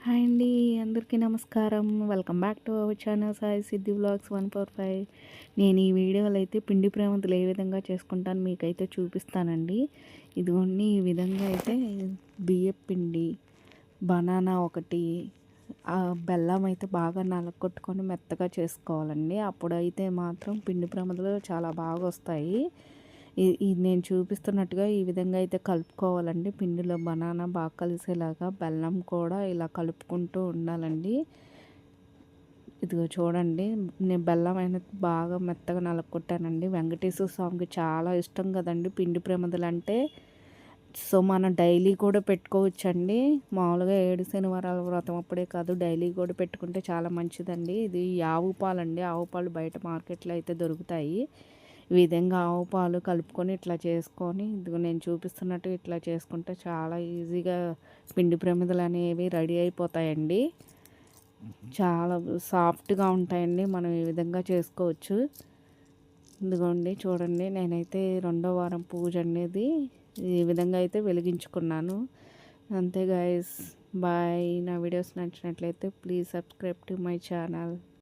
Hi అండి. అందరికీ నమస్కారం. Welcome back to our channel Sai Siddhi vlogs 145. నేను ఈ వీడియోలో అయితే పిండి ప్రమిదలు ఏ విధంగా చేసుకుంటాను మీకైతే చూపిస్తానండి. ఇదిగోండి ఈ విధంగా అయితే బియ్యపు పిండి, బనానా ఒకటి, బెల్లం అయితే బాగా నలగొట్టుకొని మెత్తగా చేసుకోవాలండి. అప్పుడైతే మాత్రం పిండి ప్రమిదలు చాలా బాగా వస్తాయి. ఇది నేను చూపిస్తున్నట్టుగా ఈ విధంగా అయితే కలుపుకోవాలండి. పిండిలో బనానా బాగా కలిసేలాగా బెల్లం కూడా ఇలా కలుపుకుంటూ ఉండాలండి. ఇదిగో చూడండి, నేను బెల్లం అయినా బాగా మెత్తగా నలుపుకొట్టానండి. వెంకటేశ్వర స్వామికి చాలా ఇష్టం కదండి పిండి ప్రమిదలు అంటే. సో మనం డైలీ కూడా పెట్టుకోవచ్చండి. మామూలుగా 7 శనివారాల వ్రతం అప్పుడే కాదు, డైలీ కూడా పెట్టుకుంటే చాలా మంచిదండి. ఇది ఆవు పాలండి. ఆవు పాలు బయట మార్కెట్లో అయితే దొరుకుతాయి. ఈ విధంగా ఆవు పాలు కలుపుకొని ఇట్లా చేసుకొని, ఇదిగో నేను చూపిస్తున్నట్టు ఇట్లా చేసుకుంటే చాలా ఈజీగా పిండి ప్రమిదలు అనేవి రెడీ అయిపోతాయండి. చాలా సాఫ్ట్గా ఉంటాయండి. మనం ఈ విధంగా చేసుకోవచ్చు. ఇదిగోండి చూడండి, నేనైతే 2వ వారం పూజ అనేది ఈ విధంగా అయితే వెలిగించుకున్నాను. అంతే గైస్, బాయ్. నా వీడియోస్ నచ్చినట్లయితే please subscribe to my channel.